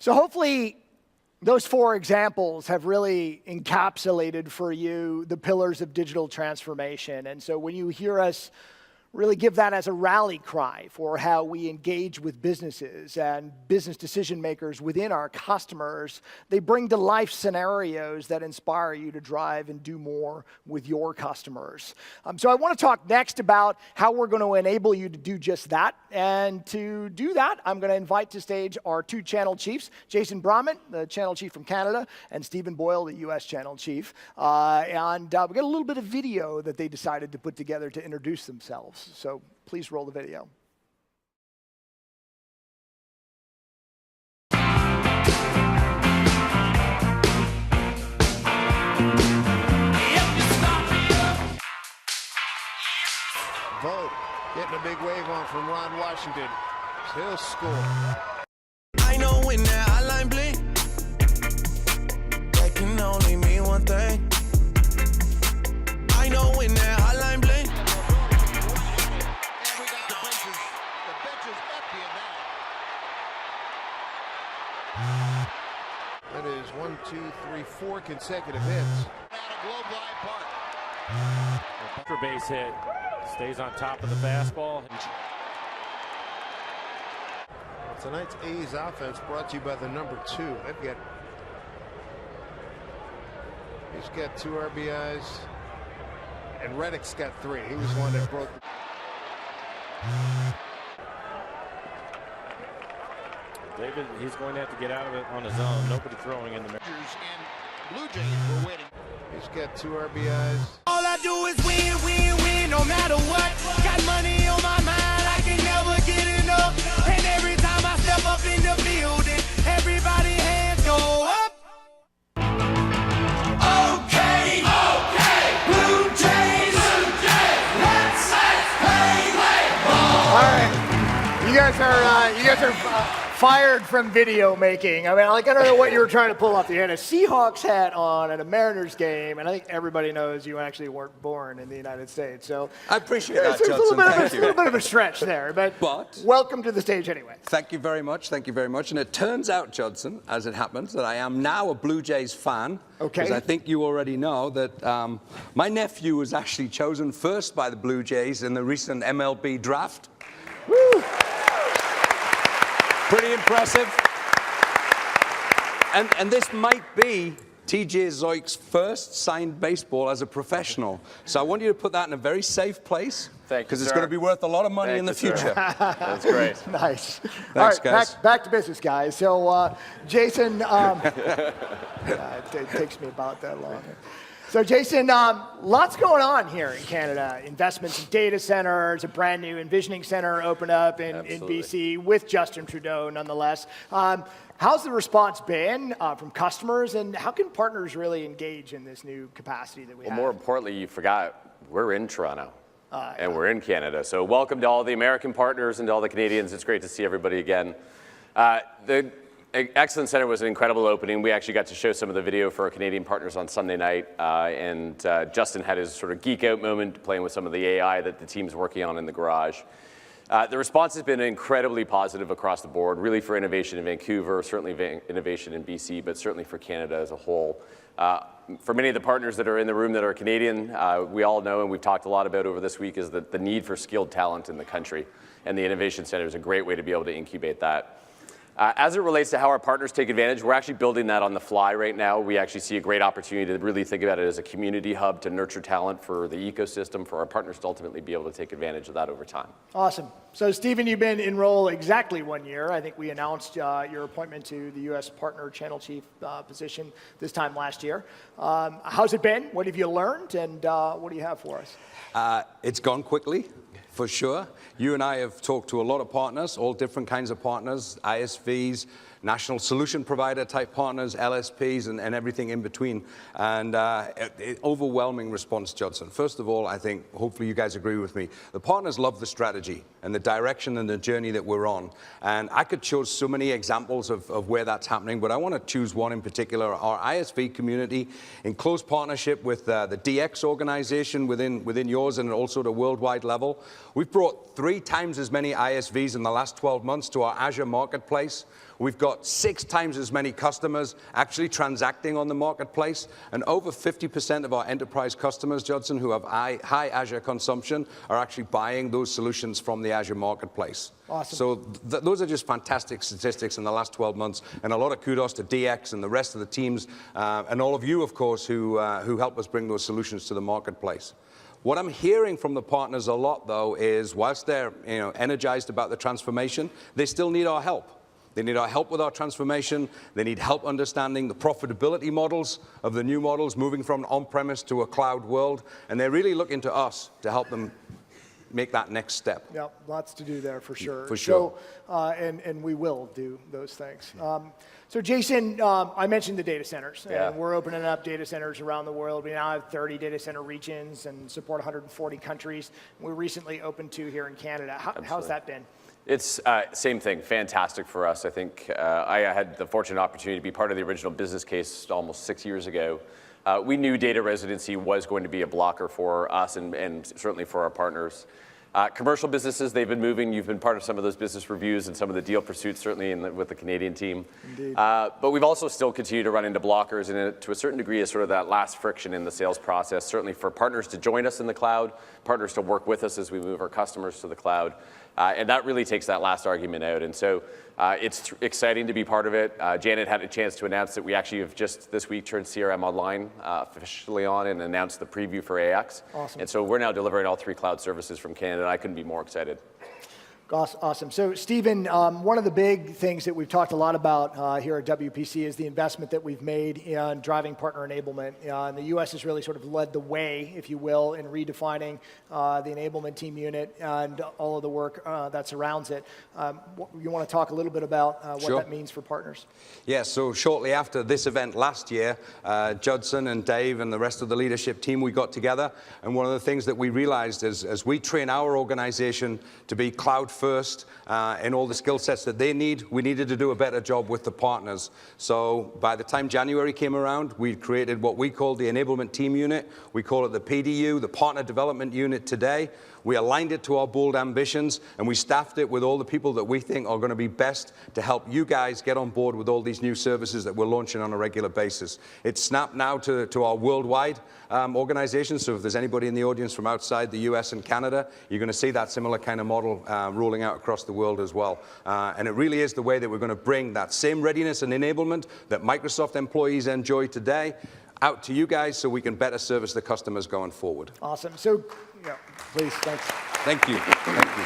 So hopefully those 4 examples have really encapsulated for you the pillars of digital transformation. And so when you hear us really give that as a rally cry for how we engage with businesses and business decision makers within our customers, they bring to life scenarios that inspire you to drive and do more with your customers. So I want to talk next about how we're going to enable you to do just that. And to do that, I'm going to invite to stage our 2 channel chiefs, Jason Brommet, the channel chief from Canada, and Stephen Boyle, the US channel chief. We got a little bit of video that they decided to put together to introduce themselves. So please roll the video. Vote getting a big wave on from Ron Washington. He'll score. I know when that hotline blink, that can only mean one thing. I know when that hotline blink. That is 1, 2, 3, 4 consecutive hits. For base hit, stays on top of the fastball. Tonight's A's offense brought to you by the number 2. He's got 2 RBIs, and Reddick's got 3. He was one that broke. David, he's going to have to get out of it on his own. Nobody throwing in the middle. And Blue Jays were waiting. He's got 2 RBIs. All I do is win, win, win, no matter what. Got money on my mind, I can never get enough. And every time I step up in the building, everybody hands go up. Okay, Blue Jays, let's play ball. All right, you guys are fired from video making. I mean, I don't know what you were trying to pull off. You had a Seahawks hat on at a Mariners game, and I think everybody knows you actually weren't born in the United States. So I appreciate that, it's Judson. a little bit of a stretch there, but welcome to the stage anyway. Thank you very much. Thank you very much. And it turns out, Judson, as it happens, that I am now a Blue Jays fan. Okay. Because I think you already know that my nephew was actually chosen first by the Blue Jays in the recent MLB draft. Woo! Pretty impressive. And this might be TJ Zoik's first signed baseball as a professional. So I want you to put that in a very safe place. Thank you, because it's going to be worth a lot of money in the future. That's great. Nice. Thanks, all right, guys. back to business, guys. So, Jason, it takes me about that long. So, Jason, lots going on here in Canada. Investments in data centers, a brand new envisioning center opened up in BC with Justin Trudeau, nonetheless. How's the response been from customers, and how can partners really engage in this new capacity that we have? Well, more importantly, you forgot we're in Toronto. And we're in Canada. So welcome to all the American partners and to all the Canadians. It's great to see everybody again. The Excellence Center was an incredible opening. We actually got to show some of the video for our Canadian partners on Sunday night. And Justin had his sort of geek out moment playing with some of the AI that the team's working on in the garage. The response has been incredibly positive across the board, really for innovation in Vancouver, certainly innovation in BC, but certainly for Canada as a whole. For many of the partners that are in the room that are Canadian, we all know, and we've talked a lot about over this week, is that the need for skilled talent in the country. And the Innovation Center is a great way to be able to incubate that. As it relates to how our partners take advantage, we're actually building that on the fly right now. We actually see a great opportunity to really think about it as a community hub to nurture talent for the ecosystem, for our partners to ultimately be able to take advantage of that over time. Awesome. So, Stephen, you've been in role exactly 1 year. I think we announced your appointment to the U.S. Partner Channel Chief position this time last year. How's it been? What have you learned? And what do you have for us? It's gone quickly. For sure. You and I have talked to a lot of partners, all different kinds of partners, ISVs, national solution provider type partners, LSPs, and everything in between. And overwhelming response, Judson. First of all, I think, hopefully you guys agree with me, the partners love the strategy and the direction and the journey that we're on. And I could choose so many examples of where that's happening, but I want to choose one in particular. Our ISV community, in close partnership with the DX organization within yours and also at a worldwide level, We've brought 3 times as many ISVs in the last 12 months to our Azure Marketplace. We've got 6 times as many customers actually transacting on the marketplace, and over 50% of our enterprise customers, Judson, who have high Azure consumption, are actually buying those solutions from the Azure Marketplace. Awesome. So those are just fantastic statistics in the last 12 months, and a lot of kudos to DX and the rest of the teams, and all of you, of course, who help us bring those solutions to the marketplace. What I'm hearing from the partners a lot, though, is whilst they're energized about the transformation, they still need our help. They need our help with our transformation. They need help understanding the profitability models of the new models, moving from an on-premise to a cloud world. And they're really looking to us to help them make that next step. Yeah, lots to do there for sure. For sure. So, and we will do those things. So Jason, I mentioned the data centers. Yeah. And we're opening up data centers around the world. We now have 30 data center regions and support 140 countries. We recently opened 2 here in Canada. How's that been? It's same thing, fantastic for us. I think I had the fortunate opportunity to be part of the original business case almost 6 years ago. We knew data residency was going to be a blocker for us and certainly for our partners. Commercial businesses, they've been moving. You've been part of some of those business reviews and some of the deal pursuits, certainly with the Canadian team. Indeed. But we've also still continued to run into blockers, and to a certain degree is sort of that last friction in the sales process, certainly for partners to join us in the cloud, partners to work with us as we move our customers to the cloud. And that really takes that last argument out. And so it's exciting to be part of it. Janet had a chance to announce that we actually have just this week turned CRM Online officially on and announced the preview for AX. Awesome. And so we're now delivering all 3 cloud services from Canada. I couldn't be more excited. Awesome. So, Stephen, one of the big things that we've talked a lot about here at WPC is the investment that we've made in driving partner enablement. And the U.S. has really sort of led the way, if you will, in redefining the enablement team unit and all of the work that surrounds it. You want to talk a little bit about what Sure. that means for partners? Yeah, so shortly after this event last year, Judson and Dave and the rest of the leadership team, we got together, and one of the things that we realized is as we train our organization to be cloud first in all the skill sets that they need, we needed to do a better job with the partners. So by the time January came around, we created what we call the enablement team unit. We call it the PDU, the partner development unit today. We aligned it to our bold ambitions, and we staffed it with all the people that we think are going to be best to help you guys get on board with all these new services that we're launching on a regular basis. It's snapped now to our worldwide organization, so if there's anybody in the audience from outside the US and Canada, you're going to see that similar kind of model rolling out across the world as well. And it really is the way that we're going to bring that same readiness and enablement that Microsoft employees enjoy today out to you guys so we can better service the customers going forward. Awesome. So, yeah, please, thanks. Thank you. Thank you.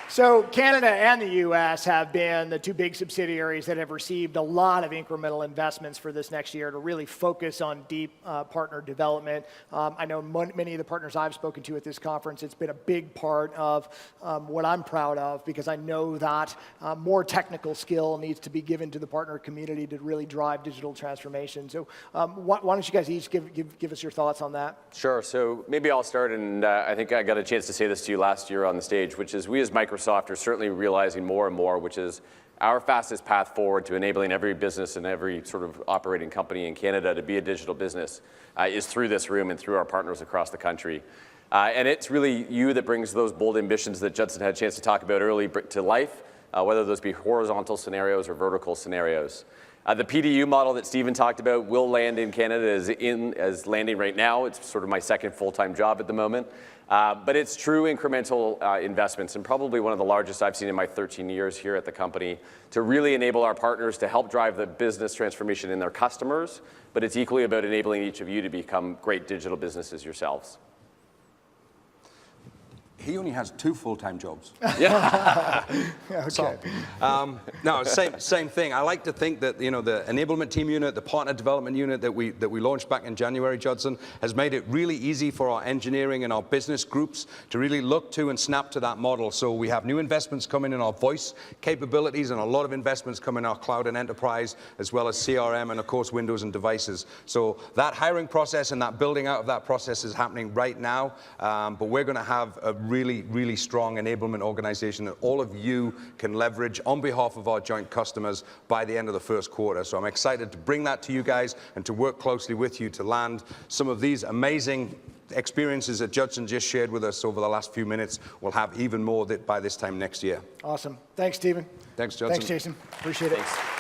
So Canada and the U.S. have been the 2 big subsidiaries that have received a lot of incremental investments for this next year to really focus on deep partner development. I know many of the partners I've spoken to at this conference, it's been a big part of what I'm proud of, because I know that more technical skill needs to be given to the partner community to really drive digital transformation. So why don't you guys each give us your thoughts on that? Sure. So maybe I'll start, and I think I got a chance to say this to you last year on the stage, which is we as Microsoft are certainly realizing more and more, which is our fastest path forward to enabling every business and every sort of operating company in Canada to be a digital business is through this room and through our partners across the country. And it's really you that brings those bold ambitions that Judson had a chance to talk about early to life, whether those be horizontal scenarios or vertical scenarios. The PDU model that Stephen talked about will land in Canada as landing right now. It's sort of my second full-time job at the moment. But it's true incremental investments, and probably one of the largest I've seen in my 13 years here at the company, to really enable our partners to help drive the business transformation in their customers. But it's equally about enabling each of you to become great digital businesses yourselves. He only has 2 full-time jobs. Yeah. Okay. So, no, same thing. I like to think that the enablement team unit, the partner development unit that we launched back in January, Judson, has made it really easy for our engineering and our business groups to really look to and snap to that model. So we have new investments coming in our voice capabilities, and a lot of investments coming in our cloud and enterprise, as well as CRM and of course Windows and devices. So that hiring process and that building out of that process is happening right now. But we're going to have a really strong enablement organization that all of you can leverage on behalf of our joint customers by the end of the first quarter. So I'm excited to bring that to you guys and to work closely with you to land some of these amazing experiences that Judson just shared with us over the last few minutes, we'll have even more by this time next year. Awesome. Thanks, Stephen. Thanks, Judson. Thanks, Jason. Appreciate it. Thanks.